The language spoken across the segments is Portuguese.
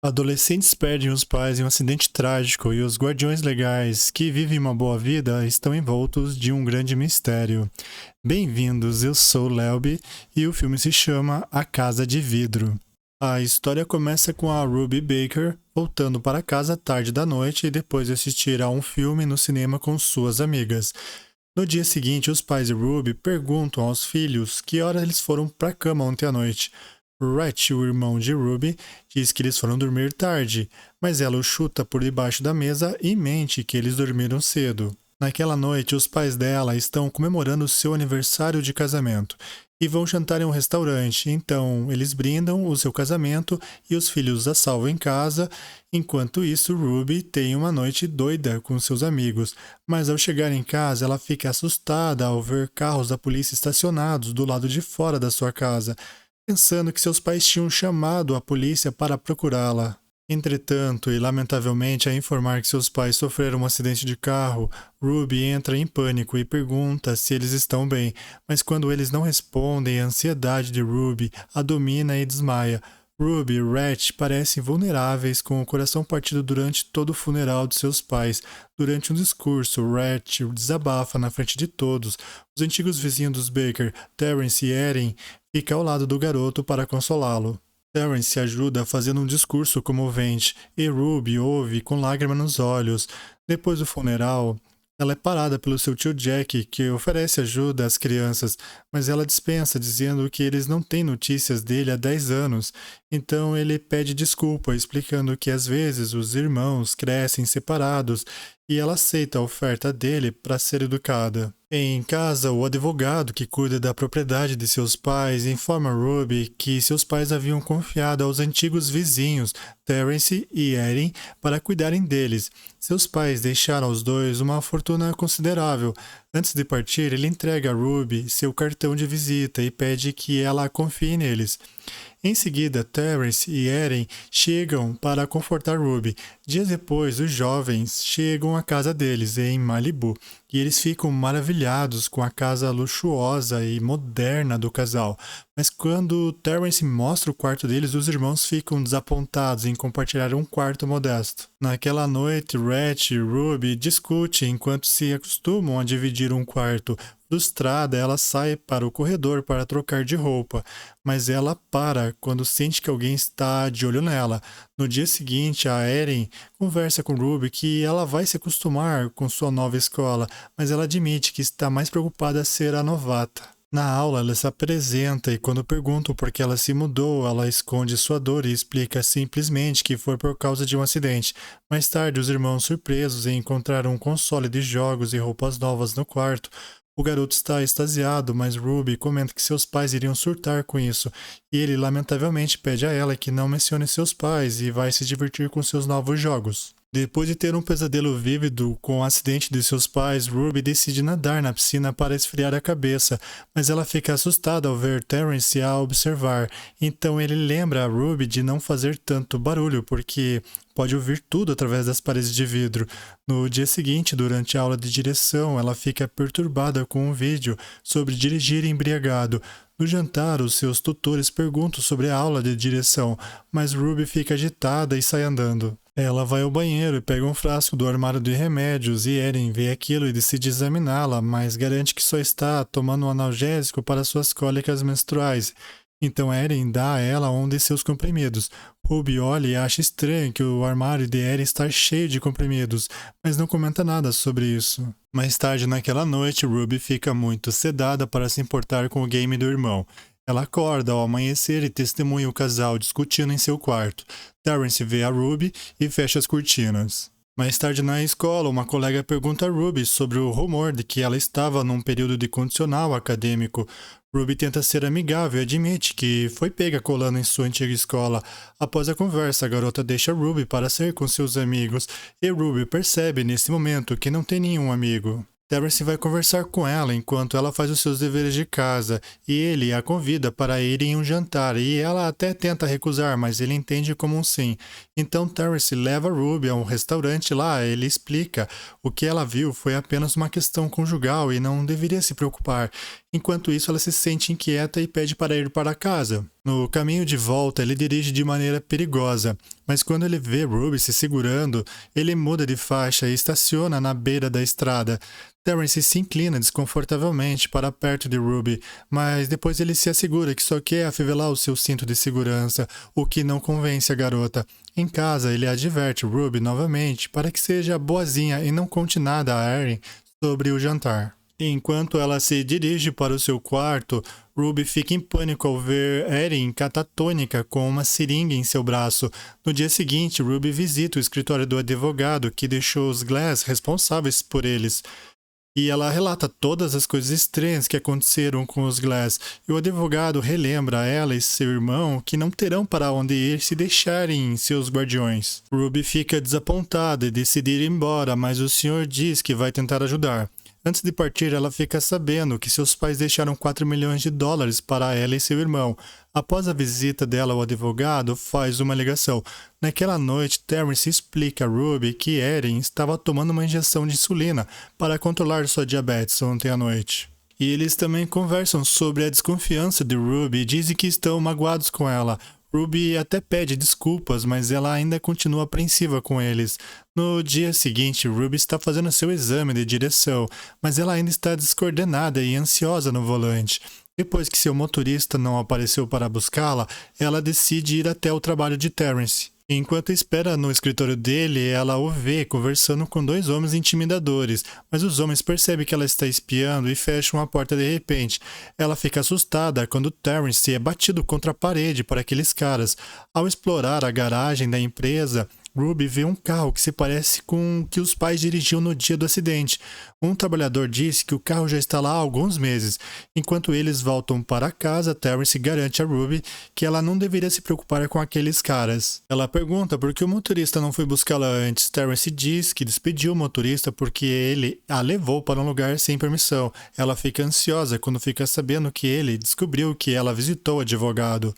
Adolescentes perdem os pais em um acidente trágico e os guardiões legais, que vivem uma boa vida, estão envoltos de um grande mistério. Bem-vindos, eu sou o Lelby e o filme se chama A Casa de Vidro. A história começa com a Ruby Baker voltando para casa tarde da noite e depois de assistir a um filme no cinema com suas amigas. No dia seguinte, os pais de Ruby perguntam aos filhos que horas eles foram para a cama ontem à noite. Rhett, o irmão de Ruby, diz que eles foram dormir tarde, mas ela o chuta por debaixo da mesa e mente que eles dormiram cedo. Naquela noite, os pais dela estão comemorando seu aniversário de casamento e vão jantar em um restaurante. Então, eles brindam o seu casamento e os filhos a salvam em casa. Enquanto isso, Ruby tem uma noite doida com seus amigos, mas ao chegar em casa, ela fica assustada ao ver carros da polícia estacionados do lado de fora da sua casa, pensando que seus pais tinham chamado a polícia para procurá-la. Entretanto, e lamentavelmente a informar que seus pais sofreram um acidente de carro, Ruby entra em pânico e pergunta se eles estão bem, mas quando eles não respondem, a ansiedade de Ruby a domina e desmaia. Ruby e Rhett parecem vulneráveis, com o coração partido durante todo o funeral de seus pais. Durante um discurso, Rhett desabafa na frente de todos. Os antigos vizinhos dos Baker, Terence e Erin, ficam ao lado do garoto para consolá-lo. Terence ajuda fazendo um discurso comovente e Ruby ouve com lágrimas nos olhos. Depois do funeral, ela é parada pelo seu tio Jack, que oferece ajuda às crianças, mas ela dispensa, dizendo que eles não têm notícias dele há 10 anos. Então ele pede desculpa, explicando que às vezes os irmãos crescem separados e ela aceita a oferta dele para ser educada. Em casa, o advogado que cuida da propriedade de seus pais informa Ruby que seus pais haviam confiado aos antigos vizinhos, Terence e Erin, para cuidarem deles. Seus pais deixaram aos dois uma fortuna considerável. Antes de partir, ele entrega a Ruby seu cartão de visita e pede que ela confie neles. Em seguida, Terence e Erin chegam para confortar Ruby. Dias depois, os jovens chegam à casa deles, em Malibu, e eles ficam maravilhados com a casa luxuosa e moderna do casal. Mas quando Terence mostra o quarto deles, os irmãos ficam desapontados em compartilhar um quarto modesto. Naquela noite, Rhett e Ruby discutem enquanto se acostumam a dividir um quarto. Frustrada, ela sai para o corredor para trocar de roupa, mas ela para quando sente que alguém está de olho nela. No dia seguinte, a Erin conversa com Ruby que ela vai se acostumar com sua nova escola, mas ela admite que está mais preocupada a ser a novata. Na aula, ela se apresenta e quando perguntam por que ela se mudou, ela esconde sua dor e explica simplesmente que foi por causa de um acidente. Mais tarde, os irmãos, surpresos em encontrar um console de jogos e roupas novas no quarto. O garoto está extasiado, mas Ruby comenta que seus pais iriam surtar com isso, e ele lamentavelmente pede a ela que não mencione seus pais e vai se divertir com seus novos jogos. Depois de ter um pesadelo vívido com o acidente de seus pais, Ruby decide nadar na piscina para esfriar a cabeça, mas ela fica assustada ao ver Terence a observar. Então ele lembra a Ruby de não fazer tanto barulho, porque pode ouvir tudo através das paredes de vidro. No dia seguinte, durante a aula de direção, ela fica perturbada com um vídeo sobre dirigir embriagado. No jantar, os seus tutores perguntam sobre a aula de direção, mas Ruby fica agitada e sai andando. Ela vai ao banheiro e pega um frasco do armário de remédios e Erin vê aquilo e decide examiná-la, mas garante que só está tomando um analgésico para suas cólicas menstruais. Então Erin dá a ela um de seus comprimidos. Ruby olha e acha estranho que o armário de Erin está cheio de comprimidos, mas não comenta nada sobre isso. Mais tarde naquela noite, Ruby fica muito sedada para se importar com o game do irmão. Ela acorda ao amanhecer e testemunha o casal discutindo em seu quarto. Terence vê a Ruby e fecha as cortinas. Mais tarde na escola, uma colega pergunta a Ruby sobre o rumor de que ela estava num período de condicional acadêmico. Ruby tenta ser amigável e admite que foi pega colando em sua antiga escola. Após a conversa, a garota deixa Ruby para sair com seus amigos e Ruby percebe nesse momento que não tem nenhum amigo. Terence vai conversar com ela enquanto ela faz os seus deveres de casa e ele a convida para ir em um jantar e ela até tenta recusar, mas ele entende como um sim. Então Terence leva Ruby a um restaurante lá, ele explica o que ela viu foi apenas uma questão conjugal e não deveria se preocupar. Enquanto isso ela se sente inquieta e pede para ir para casa. No caminho de volta, ele dirige de maneira perigosa, mas quando ele vê Ruby se segurando, ele muda de faixa e estaciona na beira da estrada. Terrence se inclina desconfortavelmente para perto de Ruby, mas depois ele se assegura que só quer afivelar o seu cinto de segurança, o que não convence a garota. Em casa, ele adverte Ruby novamente para que seja boazinha e não conte nada a Erin sobre o jantar. Enquanto ela se dirige para o seu quarto, Ruby fica em pânico ao ver Erin catatônica com uma seringa em seu braço. No dia seguinte, Ruby visita o escritório do advogado que deixou os Glass responsáveis por eles. E ela relata todas as coisas estranhas que aconteceram com os Glass, e o advogado relembra a ela e seu irmão que não terão para onde ir se deixarem seus guardiões. Ruby fica desapontada e decide ir embora, mas o senhor diz que vai tentar ajudar. Antes de partir, ela fica sabendo que seus pais deixaram $4 milhões para ela e seu irmão. Após a visita dela ao advogado, faz uma ligação. Naquela noite, Terrence explica a Ruby que Erin estava tomando uma injeção de insulina para controlar sua diabetes ontem à noite. E eles também conversam sobre a desconfiança de Ruby e dizem que estão magoados com ela. Ruby até pede desculpas, mas ela ainda continua apreensiva com eles. No dia seguinte, Ruby está fazendo seu exame de direção, mas ela ainda está descoordenada e ansiosa no volante. Depois que seu motorista não apareceu para buscá-la, ela decide ir até o trabalho de Terrence. Enquanto espera no escritório dele, ela o vê conversando com 2 homens intimidadores, mas os homens percebem que ela está espiando e fecham a porta de repente. Ela fica assustada quando Terrence é batido contra a parede por aqueles caras. Ao explorar a garagem da empresa, Ruby vê um carro que se parece com o que os pais dirigiam no dia do acidente. Um trabalhador disse que o carro já está lá há alguns meses. Enquanto eles voltam para casa, Terrence garante a Ruby que ela não deveria se preocupar com aqueles caras. Ela pergunta por que o motorista não foi buscá-la antes. Terrence diz que despediu o motorista porque ele a levou para um lugar sem permissão. Ela fica ansiosa quando fica sabendo que ele descobriu que ela visitou o advogado.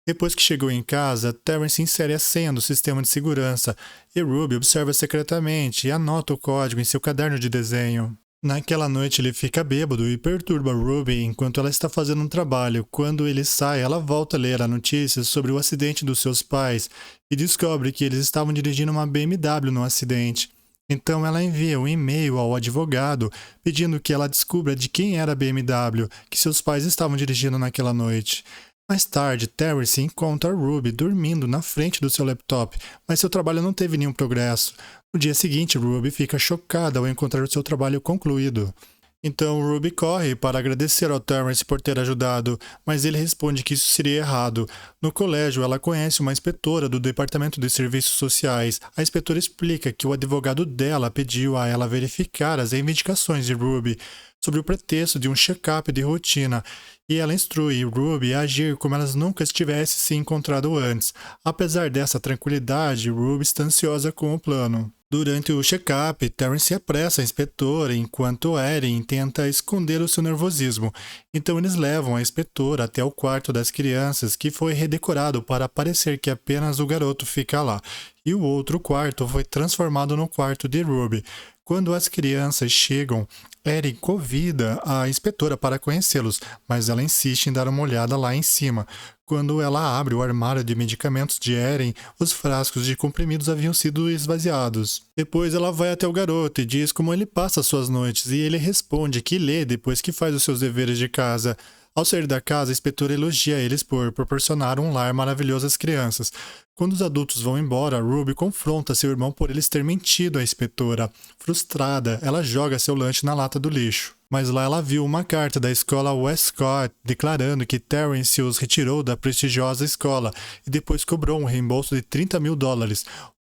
Depois que chegou em casa, Terrence insere a senha do sistema de segurança e Ruby observa secretamente e anota o código em seu caderno de desenho. Naquela noite ele fica bêbado e perturba Ruby enquanto ela está fazendo um trabalho. Quando ele sai, ela volta a ler a notícia sobre o acidente dos seus pais e descobre que eles estavam dirigindo uma BMW no acidente. Então ela envia um e-mail ao advogado pedindo que ela descubra de quem era a BMW que seus pais estavam dirigindo naquela noite. Mais tarde, Terrence encontra Ruby dormindo na frente do seu laptop, mas seu trabalho não teve nenhum progresso. No dia seguinte, Ruby fica chocada ao encontrar o seu trabalho concluído. Então Ruby corre para agradecer ao Terrence por ter ajudado, mas ele responde que isso seria errado. No colégio, ela conhece uma inspetora do Departamento de Serviços Sociais. A inspetora explica que o advogado dela pediu a ela verificar as reivindicações de Ruby, sobre o pretexto de um check-up de rotina, e ela instrui Ruby a agir como elas nunca tivessem se encontrado antes. Apesar dessa tranquilidade, Ruby está ansiosa com o plano. Durante o check-up, Terrence apressa a inspetora enquanto Erin tenta esconder o seu nervosismo. Então eles levam a inspetora até o quarto das crianças, que foi redecorado para parecer que apenas o garoto fica lá. E o outro quarto foi transformado no quarto de Ruby. Quando as crianças chegam, Erin convida a inspetora para conhecê-los, mas ela insiste em dar uma olhada lá em cima. Quando ela abre o armário de medicamentos de Erin, os frascos de comprimidos haviam sido esvaziados. Depois ela vai até o garoto e diz como ele passa suas noites, e ele responde que lê depois que faz os seus deveres de casa. Ao sair da casa, a inspetora elogia eles por proporcionar um lar maravilhoso às crianças. Quando os adultos vão embora, Ruby confronta seu irmão por eles ter mentido à inspetora. Frustrada, ela joga seu lanche na lata do lixo. Mas lá ela viu uma carta da escola Westcott declarando que Terrence os retirou da prestigiosa escola e depois cobrou um reembolso de $30 mil.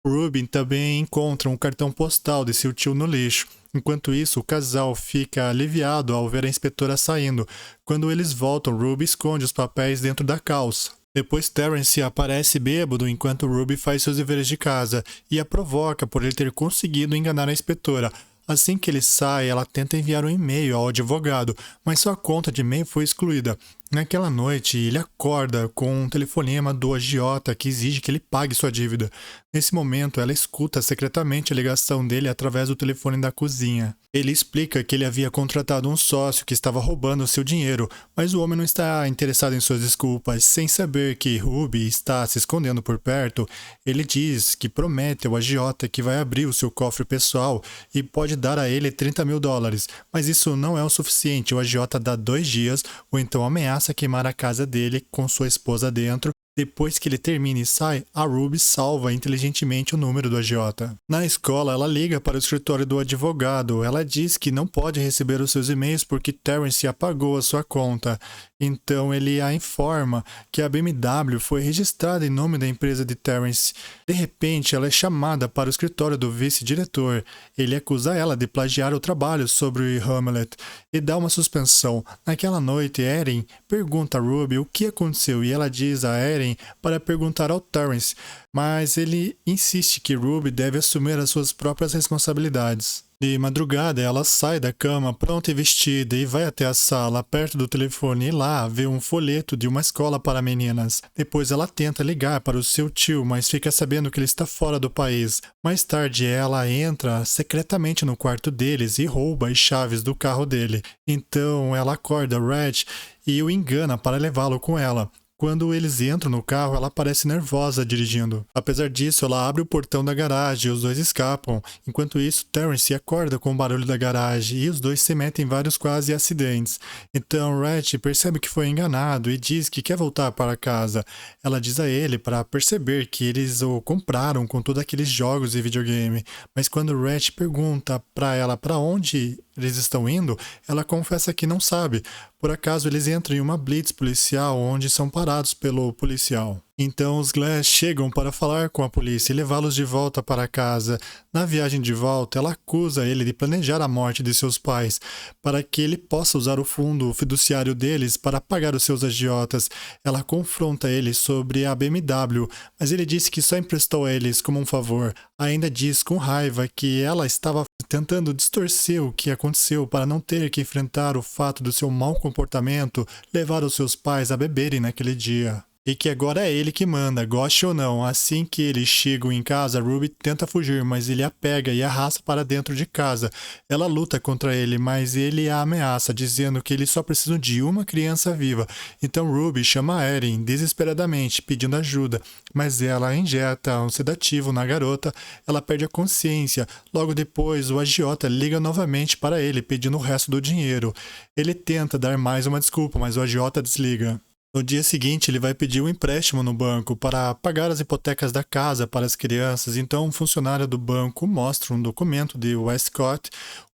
Ruby também encontra um cartão postal de seu tio no lixo. Enquanto isso, o casal fica aliviado ao ver a inspetora saindo. Quando eles voltam, Ruby esconde os papéis dentro da calça. Depois Terrence aparece bêbado enquanto Ruby faz seus deveres de casa e a provoca por ele ter conseguido enganar a inspetora. Assim que ele sai, ela tenta enviar um e-mail ao advogado, mas sua conta de e-mail foi excluída. Naquela noite, ele acorda com um telefonema do agiota que exige que ele pague sua dívida. Nesse momento, ela escuta secretamente a ligação dele através do telefone da cozinha. Ele explica que ele havia contratado um sócio que estava roubando seu dinheiro, mas o homem não está interessado em suas desculpas. Sem saber que Ruby está se escondendo por perto, ele diz que promete ao agiota que vai abrir o seu cofre pessoal e pode dar a ele $30.000, mas isso não é o suficiente. O agiota dá 2 dias, ou então ameaça queimar a casa dele com sua esposa dentro. Depois que ele termina e sai, a Ruby salva inteligentemente o número do agiota. Na escola, ela liga para o escritório do advogado. Ela diz que não pode receber os seus e-mails porque Terrence apagou a sua conta. Então ele a informa que a BMW foi registrada em nome da empresa de Terrence. De repente, ela é chamada para o escritório do vice-diretor. Ele acusa ela de plagiar o trabalho sobre Hamlet e dá uma suspensão. Naquela noite, Erin pergunta a Ruby o que aconteceu e ela diz a Erin para perguntar ao Terrence, mas ele insiste que Ruby deve assumir as suas próprias responsabilidades. De madrugada, ela sai da cama pronta e vestida e vai até a sala perto do telefone e lá vê um folheto de uma escola para meninas. Depois ela tenta ligar para o seu tio, mas fica sabendo que ele está fora do país. Mais tarde, ela entra secretamente no quarto deles e rouba as chaves do carro dele. Então ela acorda Red e o engana para levá-lo com ela. Quando eles entram no carro, ela parece nervosa dirigindo. Apesar disso, ela abre o portão da garagem e os dois escapam. Enquanto isso, Terrence acorda com o barulho da garagem e os dois se metem em vários quase acidentes. Então, Red percebe que foi enganado e diz que quer voltar para casa. Ela diz a ele para perceber que eles o compraram com todos aqueles jogos de videogame. Mas quando Red pergunta para ela para onde eles estão indo, ela confessa que não sabe. Por acaso eles entram em uma blitz policial onde são parados pelo policial. Então os Glass chegam para falar com a polícia e levá-los de volta para casa. Na viagem de volta, ela acusa ele de planejar a morte de seus pais para que ele possa usar o fundo fiduciário deles para pagar os seus agiotas. Ela confronta ele sobre a BMW, mas ele disse que só emprestou a eles como um favor. Ainda diz com raiva que ela estava tentando distorcer o que aconteceu para não ter que enfrentar o fato do seu mau comportamento levar os seus pais a beberem naquele dia. E que agora é ele que manda, goste ou não. Assim que eles chegam em casa, Ruby tenta fugir, mas ele a pega e arrasta para dentro de casa. Ela luta contra ele, mas ele a ameaça, dizendo que eles só precisam de uma criança viva. Então Ruby chama a Erin desesperadamente, pedindo ajuda, mas ela injeta um sedativo na garota. Ela perde a consciência. Logo depois, o agiota liga novamente para ele, pedindo o resto do dinheiro. Ele tenta dar mais uma desculpa, mas o agiota desliga. No dia seguinte, ele vai pedir um empréstimo no banco para pagar as hipotecas da casa para as crianças. Então, um funcionário do banco mostra um documento de Westcott,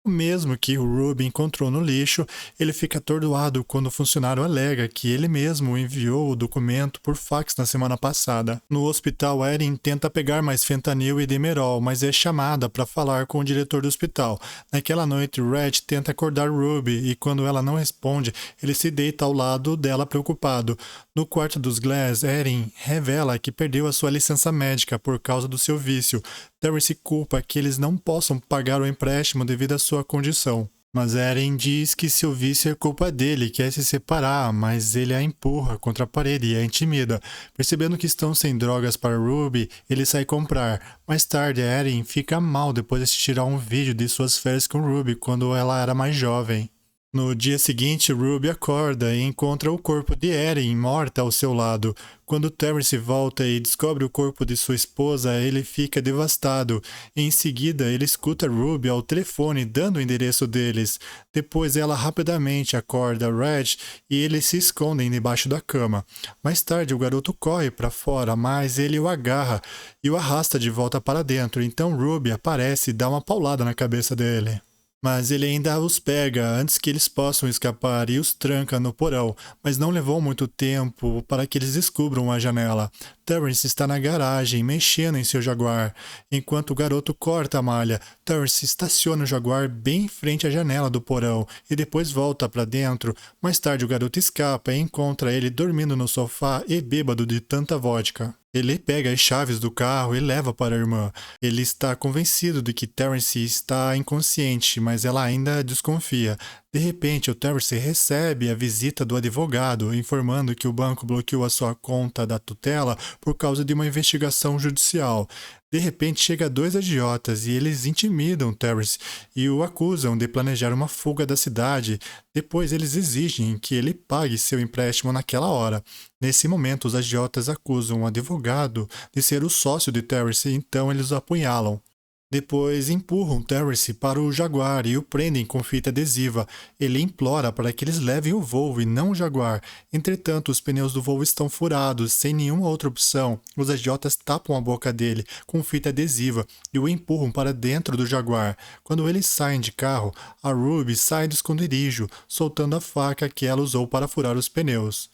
o mesmo que o Ruby encontrou no lixo. Ele fica atordoado quando o funcionário alega que ele mesmo enviou o documento por fax na semana passada. No hospital, Erin tenta pegar mais fentanil e demerol, mas é chamada para falar com o diretor do hospital. Naquela noite, Red tenta acordar Ruby e quando ela não responde, ele se deita ao lado dela preocupado. No quarto dos Glass, Erin revela que perdeu a sua licença médica por causa do seu vício. Terrence culpa que eles não possam pagar o empréstimo devido à sua condição. Mas Erin diz que seu vício é culpa dele e quer se separar, mas ele a empurra contra a parede e a intimida. Percebendo que estão sem drogas para Ruby, ele sai comprar. Mais tarde, Erin fica mal depois de assistir a um vídeo de suas férias com Ruby quando ela era mais jovem. No dia seguinte, Ruby acorda e encontra o corpo de Erin morta ao seu lado. Quando Terrence volta e descobre o corpo de sua esposa, ele fica devastado. Em seguida, ele escuta Ruby ao telefone dando o endereço deles. Depois, ela rapidamente acorda Red e eles se escondem debaixo da cama. Mais tarde, o garoto corre para fora, mas ele o agarra e o arrasta de volta para dentro. Então Ruby aparece e dá uma paulada na cabeça dele. Mas ele ainda os pega antes que eles possam escapar e os tranca no porão, mas não levou muito tempo para que eles descubram a janela. Terrence está na garagem, mexendo em seu Jaguar. Enquanto o garoto corta a malha, Terrence estaciona o Jaguar bem em frente à janela do porão e depois volta para dentro. Mais tarde o garoto escapa e encontra ele dormindo no sofá e bêbado de tanta vodka. Ele pega as chaves do carro e leva para a irmã. Ele está convencido de que Terrence está inconsciente, mas ela ainda desconfia. De repente, o Terence recebe a visita do advogado, informando que o banco bloqueou a sua conta da tutela por causa de uma investigação judicial. De repente, chega dois agiotas e eles intimidam Terence e o acusam de planejar uma fuga da cidade. Depois, eles exigem que ele pague seu empréstimo naquela hora. Nesse momento, os agiotas acusam o advogado de ser o sócio de Terence e então eles o apunhalam. Depois empurram Terence para o Jaguar e o prendem com fita adesiva. Ele implora para que eles levem o Volvo e não o Jaguar. Entretanto, os pneus do Volvo estão furados, sem nenhuma outra opção. Os agiotas tapam a boca dele com fita adesiva e o empurram para dentro do Jaguar. Quando eles saem de carro, a Ruby sai do esconderijo, soltando a faca que ela usou para furar os pneus.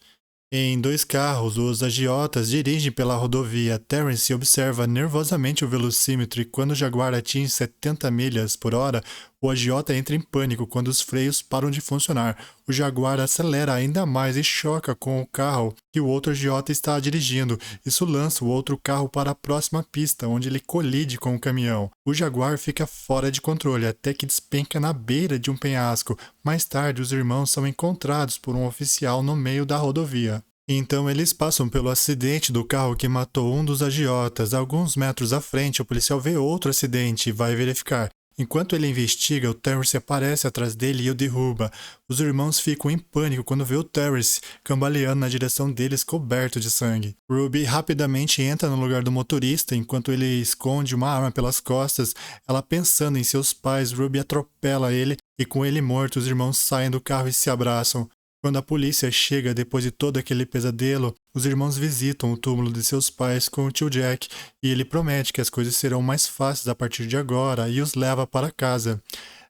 Em dois carros, os agiotas dirigem pela rodovia. Terence observa nervosamente o velocímetro e quando o Jaguar atinge 70 milhas por hora, o agiota entra em pânico quando os freios param de funcionar. O Jaguar acelera ainda mais e choca com o carro que o outro agiota está dirigindo. Isso lança o outro carro para a próxima pista, onde ele colide com o caminhão. O Jaguar fica fora de controle até que despenca na beira de um penhasco. Mais tarde, os irmãos são encontrados por um oficial no meio da rodovia. Então eles passam pelo acidente do carro que matou um dos agiotas. Alguns metros à frente, o policial vê outro acidente e vai verificar. Enquanto ele investiga, o Terence aparece atrás dele e o derruba. Os irmãos ficam em pânico quando vê o Terence cambaleando na direção deles coberto de sangue. Ruby rapidamente entra no lugar do motorista enquanto ele esconde uma arma pelas costas. Ela pensando em seus pais, Ruby atropela ele e com ele morto, os irmãos saem do carro e se abraçam. Quando a polícia chega depois de todo aquele pesadelo, os irmãos visitam o túmulo de seus pais com o tio Jack e ele promete que as coisas serão mais fáceis a partir de agora e os leva para casa.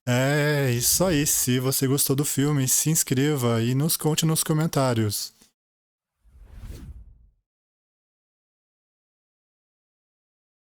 É isso aí, se você gostou do filme, se inscreva e nos conte nos comentários.